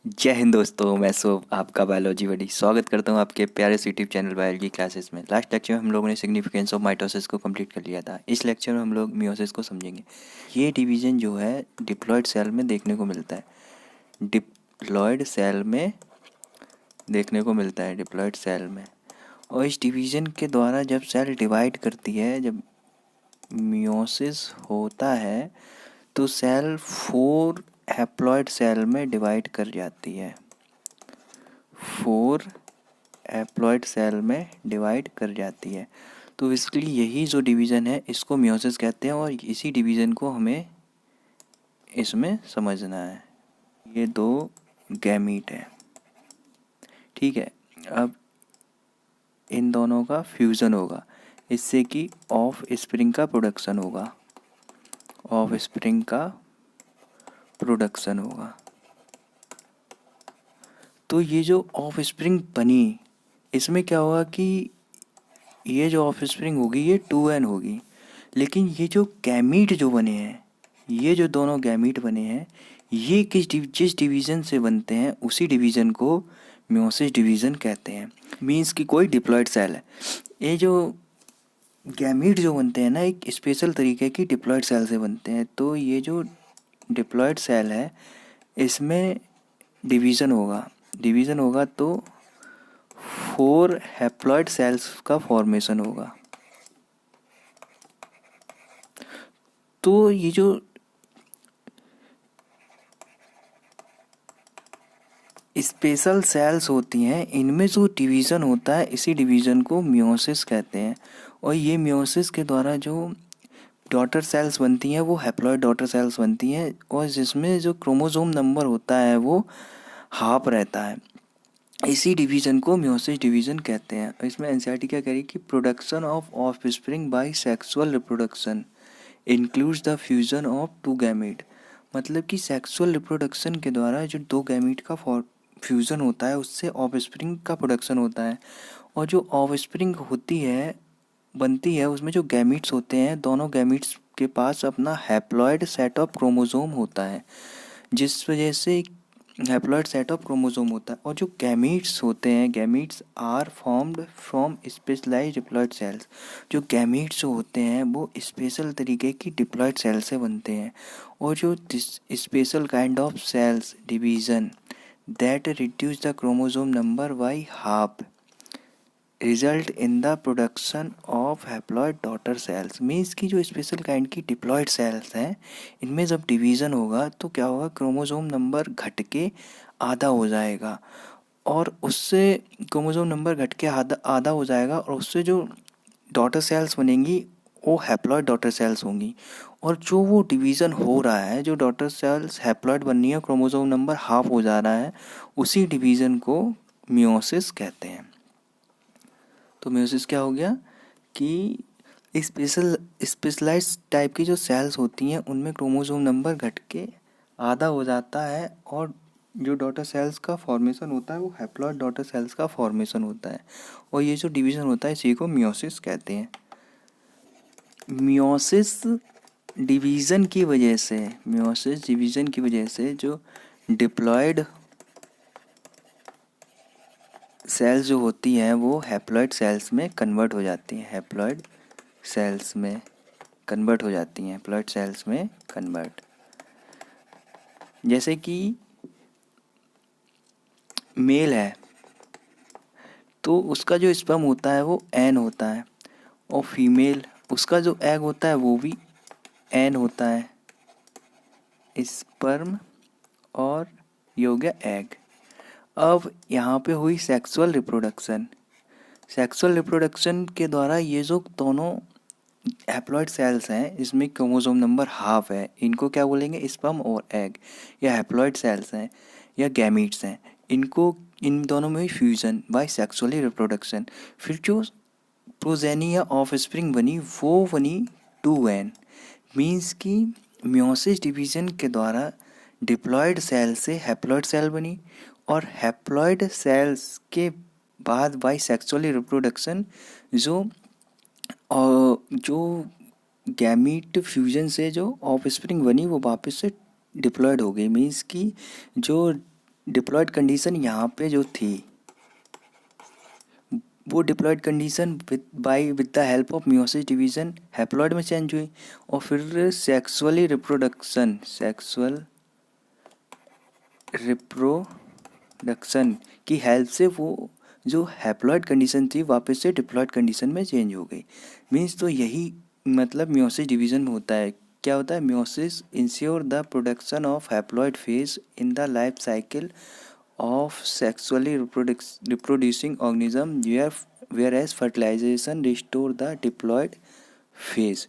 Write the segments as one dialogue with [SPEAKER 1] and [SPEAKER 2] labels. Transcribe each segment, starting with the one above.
[SPEAKER 1] जय हिंद दोस्तों, मैं शुभ आपका बायोलॉजी बडी स्वागत करता हूं आपके प्यारे से यूट्यूब चैनल बायोलॉजी क्लासेस में। लास्ट लेक्चर में हम लोगों ने सिग्निफिकेंस ऑफ माइटोसिस को कंप्लीट कर लिया था। इस लेक्चर में हम लोग मियोसिस को समझेंगे। ये डिवीज़न जो है डिप्लॉयड सेल में देखने को मिलता है। डिप्लॉयड सेल में देखने को मिलता है, डिप्लॉयड सेल में। और इस डिवीज़न के द्वारा जब सेल डिवाइड करती है, जब मियोसिस होता है, तो सेल 4 हैप्लॉयड सेल में डिवाइड कर जाती है। 4 हैप्लॉयड सेल में डिवाइड कर जाती है। तो बेसिकली यही जो डिवीज़न है इसको मियोसिस कहते हैं, और इसी डिवीज़न को हमें इसमें समझना है। ये 2 गैमीट है, ठीक है। अब इन दोनों का फ्यूज़न होगा, इससे कि ऑफ स्प्रिंग का प्रोडक्शन होगा, ऑफ स्प्रिंग का प्रोडक्शन होगा। तो ये जो ऑफ स्प्रिंग बनी, इसमें क्या होगा कि ये जो ऑफ स्प्रिंग होगी ये 2n होगी। लेकिन ये जो गैमीट जो बने हैं, ये जो दोनों गैमीट बने हैं, ये जिस डिवीज़न से बनते हैं उसी डिवीज़न को मियोसिस डिवीज़न कहते हैं। मीन्स कि कोई डिप्लॉयड सेल है। ये जो गैमीट जो बनते हैं ना, एक स्पेशल तरीके की डिप्लॉयड सेल से बनते हैं। तो ये जो डिप्लॉयड सेल है इसमें डिवीज़न होगा तो 4 हैप्लॉयड सेल्स का फॉर्मेशन होगा। तो ये जो स्पेशल सेल्स होती हैं, इनमें जो डिवीज़न होता है इसी डिवीज़न को मियोसिस कहते हैं। और ये मियोसिस के द्वारा जो डॉटर सेल्स बनती हैं वो हैप्लॉयड डॉटर सेल्स बनती हैं, और जिसमें जो क्रोमोसोम नंबर होता है वो हाफ रहता है। इसी डिवीज़न को मियोसिस डिवीज़न कहते हैं। इसमें एनसीईआरटी क्या कह रही है कि production of offspring by sexual reproduction includes the fusion of 2 gamete. मतलब कि सेक्सुअल रिप्रोडक्शन के द्वारा जो 2 गैमीट का फ्यूज़न होता है उससे ऑफस्प्रिंग का प्रोडक्शन होता है। और जो ऑफस्प्रिंग होती है, बनती है, उसमें जो गैमीट्स होते हैं, दोनों गैमीट्स के पास अपना हैप्लॉयड सेट ऑफ क्रोमोसोम होता है, जिस वजह से हैप्लॉयड सेट ऑफ क्रोमोसोम होता है। और जो गैमीट्स होते हैं, gametes are formed from specialised diploid cells. जो गैमीट्स जो होते हैं वो स्पेशल तरीके की डिप्लॉयड सेल से बनते हैं। और जो special kind of cells division that reduce the chromosome number by half result in the production of haploid daughter cells. Means की जो स्पेशल काइंड की डिप्लॉयड सेल्स हैं, इनमें जब डिवीज़न होगा तो क्या होगा, क्रोमोसोम नंबर घट के आधा हो जाएगा। और उससे क्रोमोसोम नंबर घट के आधा हो जाएगा, और उससे जो डॉटर सेल्स बनेंगी वो हैप्लॉयड डॉटर सेल्स होंगी। और जो वो डिवीज़न हो रहा है, जो डॉटर सेल्स हैप्लॉयड बननी है, क्रोमोसोम नंबर हाफ हो जा रहा है, उसी डिवीज़न को मियोसिस कहते हैं। तो मियोसिस क्या हो गया कि स्पेशलाइज्ड टाइप की जो सेल्स होती हैं उनमें क्रोमोसोम नंबर घट के आधा हो जाता है, और जो डॉटर सेल्स का फॉर्मेशन होता है वो हैप्लॉयड डॉटर सेल्स का फॉर्मेशन होता है। और ये जो डिवीज़न होता है इसी को मियोसिस कहते हैं। मियोसिस डिवीज़न की वजह से जो डिप्लॉयड सेल्स जो होती हैं वो हैप्लॉयड सेल्स में कन्वर्ट हो जाती हैं, हैप्लॉयड सेल्स में कन्वर्ट हो जाती हैं, हैप्लॉयड सेल्स में कन्वर्ट। जैसे कि मेल है तो उसका जो स्पर्म होता है वो एन होता है, और फीमेल उसका जो एग होता है वो भी एन होता है, स्पर्म और ये हो गया एग। अब यहाँ पे हुई सेक्सुअल रिप्रोडक्शन। सेक्सुअल रिप्रोडक्शन के द्वारा ये जो दोनों हैप्लॉयड सेल्स हैं, इसमें क्रोमोसोम नंबर हाफ है, इनको क्या बोलेंगे, स्पर्म और एग, या हैप्लॉयड सेल्स हैं या गैमीट्स हैं, इनको इन दोनों में फ्यूजन बाय सेक्सुअली रिप्रोडक्शन। फिर जो प्रोजेनी या ऑफ स्प्रिंग बनी वो बनी 2n। मीन्स कि मियोसिस डिवीज़न के द्वारा डिप्लॉयड सेल से हैप्लॉयड सेल बनी, और हैप्लॉयड सेल्स के बाद बाय सेक्सुअली रिप्रोडक्शन जो गैमीट फ्यूजन से जो ऑफ स्प्रिंग बनी वो वापस से डिप्लॉयड हो गई। मीन्स कि जो डिप्लॉयड कंडीशन यहाँ पे जो थी वो diploid condition with the help of meiosis division haploid में चेंज हुई, और फिर सेक्सुअल रिप्रोडक्शन की हेल्प से वो जो हैप्लॉयड कंडीशन थी वापस से डिप्लॉयड कंडीशन में चेंज हो गई। मीन्स तो यही मतलब मियोसिस डिवीजन में होता है। क्या होता है? Meiosis ensure the production of haploid phase in the life cycle of sexually reproducing organism whereas fertilization restore the diploid phase।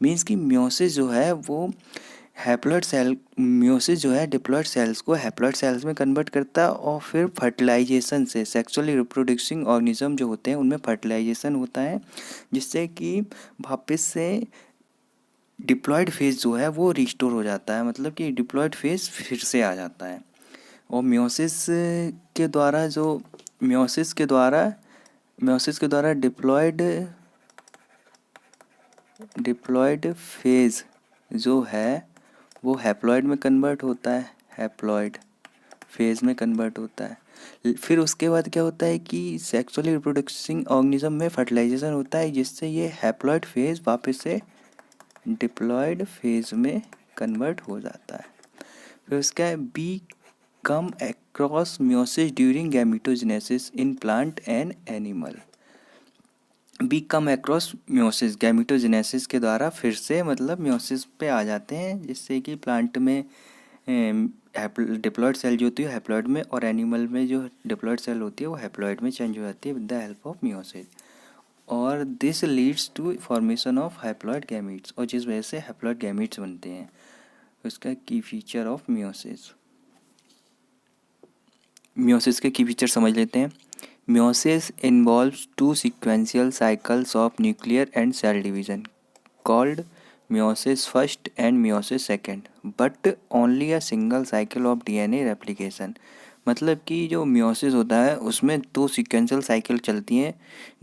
[SPEAKER 1] Means कि म्योसिस जो है वो हैप्लॉयड सेल म्योसिस जो है डिप्लॉयड सेल्स को हैप्लॉयड सेल्स में कन्वर्ट करता है, और फिर फर्टिलाइजेशन से सेक्सुअली रिप्रोड्यूसिंग ऑर्गेनिज्म जो होते हैं उनमें फर्टिलाइजेशन होता है, जिससे कि वापस से डिप्लॉयड फेज जो है वो रिस्टोर हो जाता है, मतलब कि डिप्लॉयड फेज फिर से आ जाता है। और के द्वारा जो म्योसिस के द्वारा डिप्लॉयड फेज जो है वो हैप्लॉयड में कन्वर्ट होता है, हैप्लॉयड फेज में कन्वर्ट होता है। फिर उसके बाद क्या होता है कि सेक्सुअली रिप्रोडक्टिंग ऑर्गेनिज्म में फर्टिलाइजेशन होता है, जिससे ये हैप्लॉयड फेज वापस से डिप्लॉयड फेज में कन्वर्ट हो जाता है। फिर उसका be come across meiosis during gametogenesis in plant and animal। Be come across meiosis gametogenesis के द्वारा फिर से मतलब म्योसिस पे आ जाते हैं, जिससे कि प्लांट में डिप्लॉयड सेल जो होती है हैप्लॉयड में, और एनिमल में जो डिप्लॉयड सेल होती है वो हैप्लॉयड में चेंज हो जाती है with the help of meiosis. और this leads to formation of haploid gametes, और जिस वजह से हैप्लॉयड गैमीट्स बनते हैं। उसका की फीचर ऑफ म्योसिस, म्योसिस के की फीचर समझ लेते हैं। Meiosis involves two sequential cycles of nuclear and cell division called meiosis first and meiosis second, but only a single cycle of DNA replication. मतलब कि जो म्योसिस होता है उसमें दो सीक्वेंशियल साइकिल चलती हैं,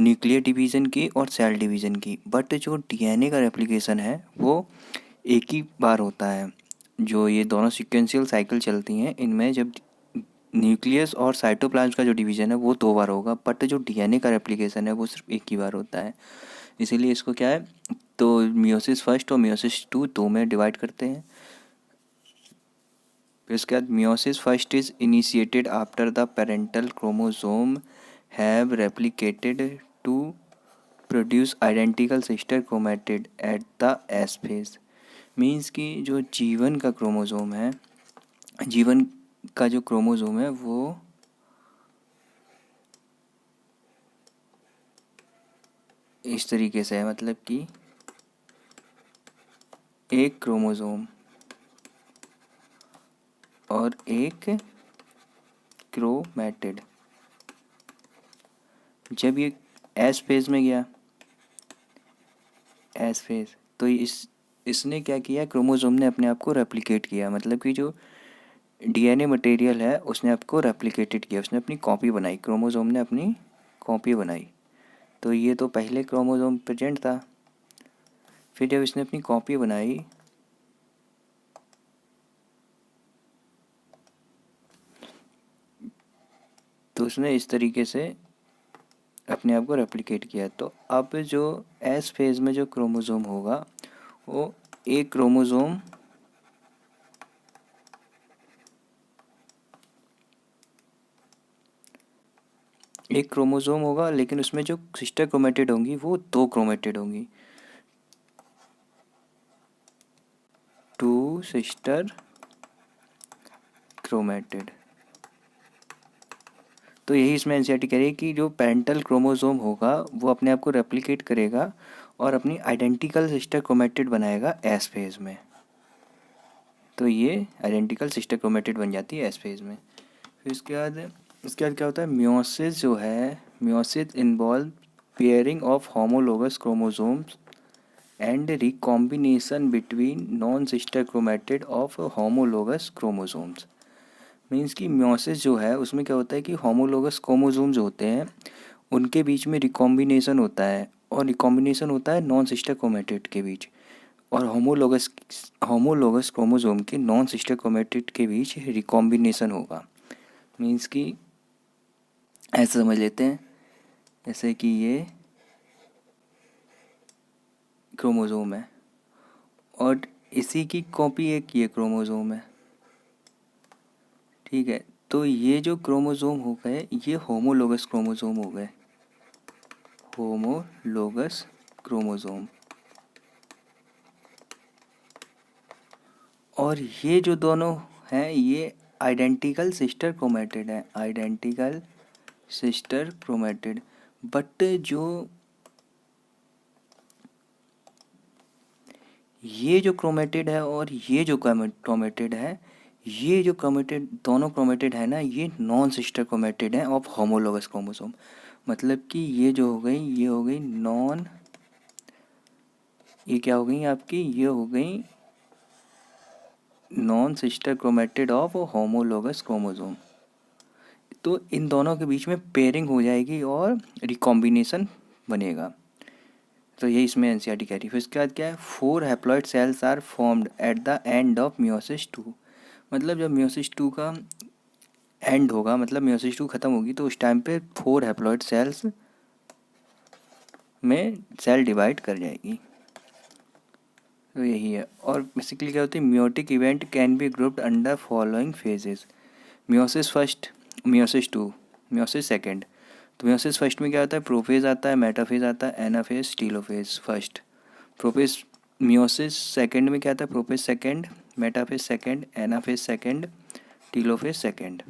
[SPEAKER 1] न्यूक्लियर डिवीज़न की और सेल डिवीज़न की, बट जो डीएनए का रेप्लिकेशन है वो एक ही बार होता है। जो ये दोनों सीक्वेंशियल साइकिल चलती हैं इनमें जब न्यूक्लियस और साइटोप्लाज्म का जो डिवीज़न है वो 2 बार होगा, बट जो डीएनए का रेप्लिकेशन है वो सिर्फ एक ही बार होता है। इसीलिए इसको क्या है, तो मियोसिस फर्स्ट और मियोसिस टू दो में डिवाइड करते हैं। फिर उसके बाद meiosis first is initiated after the parental chromosome have replicated to produce identical sister chromatid at the S phase. Means कि जो जीवन का जो क्रोमोसोम है वो इस तरीके से है, मतलब कि एक क्रोमोसोम और एक क्रोमेटिड। जब ये एस फेज में गया, एस फेज, तो इसने क्या किया, क्रोमोसोम ने अपने आप को रेप्लिकेट किया, मतलब कि जो डीएनए मटेरियल है उसने आपको रेप्लिकेटेड किया, उसने अपनी कॉपी बनाई, क्रोमोसोम ने अपनी कॉपी बनाई। तो ये तो पहले क्रोमोसोम प्रेजेंट था, फिर जब इसने अपनी कॉपी बनाई तो उसने इस तरीके से अपने आप को रेप्लिकेट किया। तो अब जो एस फेज में जो क्रोमोसोम होगा वो एक क्रोमोसोम होगा, लेकिन उसमें जो सिस्टर क्रोमेटिड होंगी वो 2 क्रोमेटिड होंगी, 2 सिस्टर क्रोमेटिड। तो यही इसमें एनसीईआरटी कह रही है कि जो पेरेंटल क्रोमोसोम होगा वो अपने आप को रेप्लिकेट करेगा और अपनी आइडेंटिकल सिस्टर क्रोमेटिड बनाएगा एस फेज में। तो ये आइडेंटिकल सिस्टर क्रोमेटिड बन जाती है एस फेज में। फिर इसके बाद क्या होता है, मियोसिस जो है, meiosis involve pairing of homologous chromosomes and recombination between non sister chromatid of homologous chromosomes. Means कि मियोसिस जो है उसमें क्या होता है कि होमोलोगस क्रोमोसोम जो होते हैं उनके बीच में रिकॉम्बिनेशन होता है, और रिकॉम्बिनेशन होता है नॉन सिस्टर क्रोमेटिड के बीच, और होमोलोगस क्रोमोसोम के नॉन सिस्टर क्रोमेटिड के बीच रिकॉम्बिनेशन होगा। मीन्स कि ऐसे समझ लेते हैं जैसे कि ये क्रोमोज़ोम है और इसी की कॉपी एक ये क्रोमोज़ोम है, ठीक है। तो ये जो क्रोमोज़ोम हो गए ये होमोलोगस क्रोमोज़ोम हो गए, होमोलोगस क्रोमोज़ोम। और ये जो दोनों हैं ये आइडेंटिकल सिस्टर क्रोमेटिड हैं, आइडेंटिकल सिस्टर क्रोमेटिड। बट जो ये जो क्रोमेटिड है और ये जो क्रोमेटिड है, ये जो क्रोमेटिड दोनों क्रोमेटिड है ना, ये नॉन सिस्टर क्रोमेटिड हैं ऑफ होमोलोगस क्रोमोसोम। मतलब कि ये जो हो गई ये हो गई नॉन, ये क्या हो गई आपकी, ये हो गई non sister chromatid of homologous chromosome. तो इन दोनों के बीच में पेयरिंग हो जाएगी और रिकॉम्बिनेशन बनेगा। तो ये इसमें एनसीईआरटी कह रही है। फिर इसके बाद क्या है, 4 haploid cells are formed at the end of meiosis 2। मतलब जब मियोसिस 2 का एंड होगा, मतलब मियोसिस 2 ख़त्म होगी, तो उस टाइम पे 4 हैप्लॉइड सेल्स में सेल डिवाइड कर जाएगी। तो यही है। और बेसिकली क्या होती है, meiotic event can be grouped under following phases. Meiosis first, meiosis 2, meiosis second. तो मियोसिस फर्स्ट में क्या होता है, प्रोफेज आता है, मेटाफेज आता है, anaphase, telophase first. Prophase meiosis second में क्या आता है, prophase second, metaphase second, anaphase second, telophase second.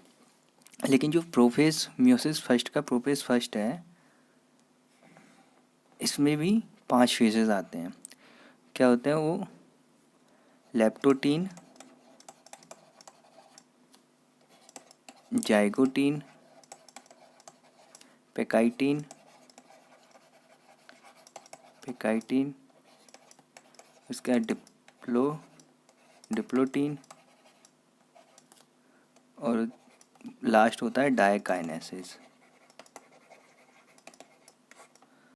[SPEAKER 1] लेकिन जो प्रोफेज मियोसिस फर्स्ट का प्रोफेज फर्स्ट है, इसमें भी 5 फेजेस आते हैं। क्या होते हैं वो, लेप्टोटीन, जाइगोटीन, पेकाइटीन, पेकाइटीन, उसका डिप्लोटीन और लास्ट होता है डायकाइनेसिस।